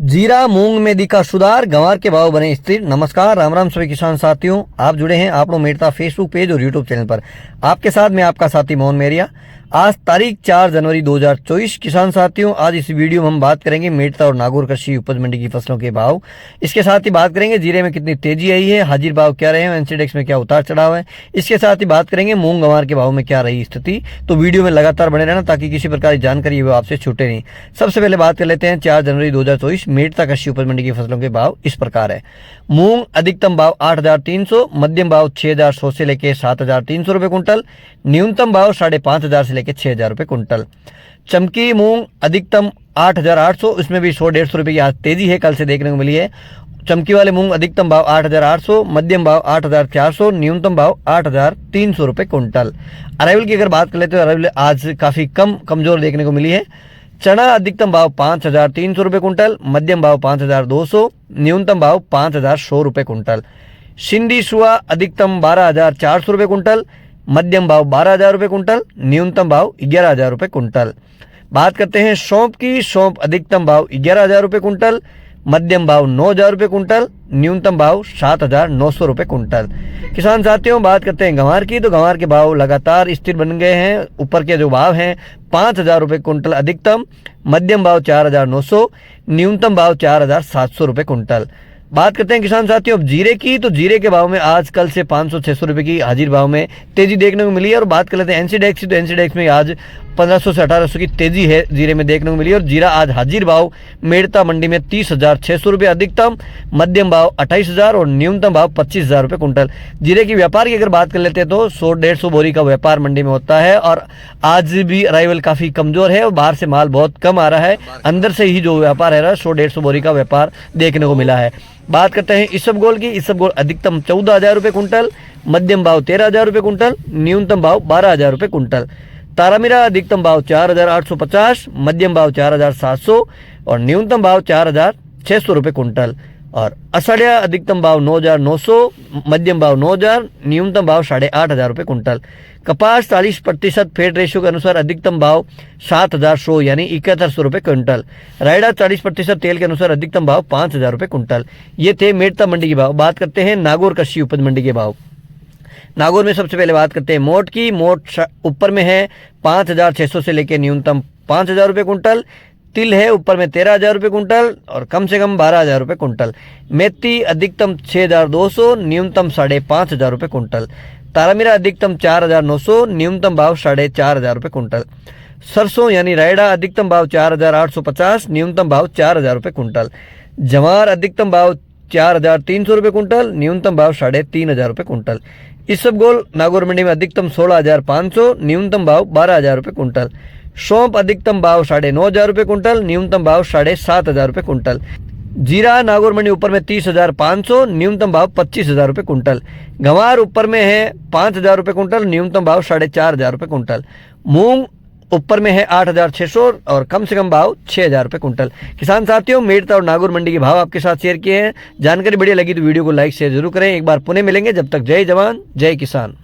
जीरा मूंग में दिखा सुधार, गंवार के भाव बने स्थिर। नमस्कार, राम राम सभी किसान साथियों। आप जुड़े हैं आप लोग मेरता फेसबुक पेज और यूट्यूब चैनल पर। आपके साथ में आपका साथी मोहन मेरिया। आज तारीख 4 जनवरी 2024। किसान साथियों, आज इस वीडियो में हम बात करेंगे मेरता और नागौर कृषि उपज मंडी की फसलों के भाव। इसके साथ ही बात करेंगे जीरे में कितनी तेजी आई है, हाजिर भाव क्या रहे हैं, एनसीडेक्स में क्या उतार चढ़ाव है। इसके साथ ही बात करेंगे मूंग गंवार के भाव में क्या रही स्थिति। तो वीडियो में लगातार बने रहना ताकि किसी प्रकार की जानकारी वो आपसे छूटे नहीं। सबसे पहले बात कर लेते हैं 4 जनवरी 2024 मेरता कृषि उपज मंडी की फसलों के भाव इस प्रकार है। मूंग अधिकतम भाव 8,300, मध्यम भाव 6,100 से लेके 7,300 रुपए कुंटल, न्यूनतम भाव 5,500 से लेके 6,000 रुपए कुंटल। चमकी मूंग अधिकतम 8,800, इसमें भी 100-150 रुपए की आज तेजी है, कल से देखने को मिली है। चमकी वाले मूंग अधिकतम भाव 8,800, मध्यम भाव 8,400, न्यूनतम भाव 8,300 रुपए कुंटल। अराइवल की अगर बात कर लेते हैं, अराइवल आज काफी कमजोर देखने को मिली है। चना अधिकतम भाव 5,300 रुपए कुंटल, मध्यम भाव 5,200, न्यूनतम भाव 5,100 रुपए कुंटल। सिंधी सुआ अधिकतम 12,400 रुपए कुंटल, मध्यम भाव 12,000 रुपए कुंटल, न्यूनतम भाव 11,000 रुपए कुंटल। बात करते हैं सौंफ की। सौंफ अधिकतम भाव 11,000 रुपए कुंटल, मध्यम भाव 9,000 रुपए कुंटल, न्यूनतम भाव 7,900 रुपए कुंटल। किसान साथियों, बात करते हैं गंवार की। तो गंवार के भाव लगातार स्थिर बन गए हैं। ऊपर के जो भाव हैं 5,000 रुपए कुंटल अधिकतम, मध्यम भाव 4,900, न्यूनतम भाव 4,700 रुपए कुंटल। बात करते हैं किसान साथियों अब जीरे की। तो जीरे के भाव में आज कल से 500-600 रुपए की हाजिर भाव में तेजी देखने को मिली है। और बात कर लेते हैं एनसीडेक्स की। तो एनसीडेक्स में आज 1,500 से 1,800 की तेजी है जीरे में देखने को मिली है। और जीरा आज हाजिर भाव मेरता मंडी में 30,600 रुपये अधिकतम, मध्यम भाव 28,000 और न्यूनतम भाव 25,000 रुपये कुंटल। जीरे की व्यापार की अगर बात कर लेते हैं तो 100-150 बोरी का व्यापार मंडी में होता है। और आज भी अराइवल काफी कमजोर है और बाहर से माल बहुत कम आ रहा है। अंदर से ही जो व्यापार है 100-150 बोरी का व्यापार देखने को मिला है। बात करते हैं इसबगोल की। इसबगोल अधिकतम 14,000 रुपये कुंटल, मध्यम भाव 13,000 रुपये कुंटल, न्यूनतम भाव 12,000 रुपये कुंटल। तारामीरा अधिकतम भाव 4,850, मध्यम भाव 4,700 और न्यूनतम भाव 4,600 रुपये कुंटल। और असड़िया अधिकतम भाव 9,900, मध्यम भाव 9,000, न्यूनतम भाव 8,500 रुपये कुंटल। कपास 40% फेड रेशियो के अनुसार अधिकतम भाव 7,100 यानी 7100 रुपये कुंटल। रायडा 40% तेल के अनुसार अधिकतम भाव 5,000 रुपये कुंटल। ये थे मेरता मंडी के भाव। बात करते हैं नागौर कृषि उपज मंडी के भाव। नागौर में सबसे पहले बात करते हैं मोट की। मोट ऊपर में है 5,600 से लेकर न्यूनतम 5,000 रुपये कुंटल। तिल है ऊपर में 13,000 रुपये कुंटल और कम से कम 12,000 रुपये कुंटल। मेथी अधिकतम 6,200, न्यूनतम 5,500 रुपये कुंटल। तारामीरा अधिकतम 4,900, न्यूनतम भाव 4,500 रुपये कुंटल। सरसों यानी रायडा अधिकतम भाव 4,850, न्यूनतम भाव 4,000 रुपये कुंटल। जवार अधिकतम भाव 4,300 रुपये कुंटल, न्यूनतम भाव 3,500 रुपये कुंटल। इसबगोल नागौर मंडी में अधिकतम 16,500, न्यूनतम भाव 12,000 रुपये कुंटल। सौंफ अधिकतम भाव 9,500 रुपये कुंटल, न्यूनतम भाव 7,500 रुपये कुंटल। जीरा नागौर मंडी ऊपर में 30,500, न्यूनतम भाव 25,000 रुपये कुंटल। गंवार ऊपर में है 5,000 रुपये कुंटल, न्यूनतम भाव 4,500 रुपये कुंटल। मूंग ऊपर में है 8,600 और कम से कम भाव 6,000 रुपये कुंटल। किसान साथियों, मेरता और नागौर मंडी के भाव आपके साथ शेयर किए हैं। जानकारी बढ़िया लगी तो वीडियो को लाइक शेयर जरूर करें। एक बार पुनः मिलेंगे, जब तक जय जवान जय किसान।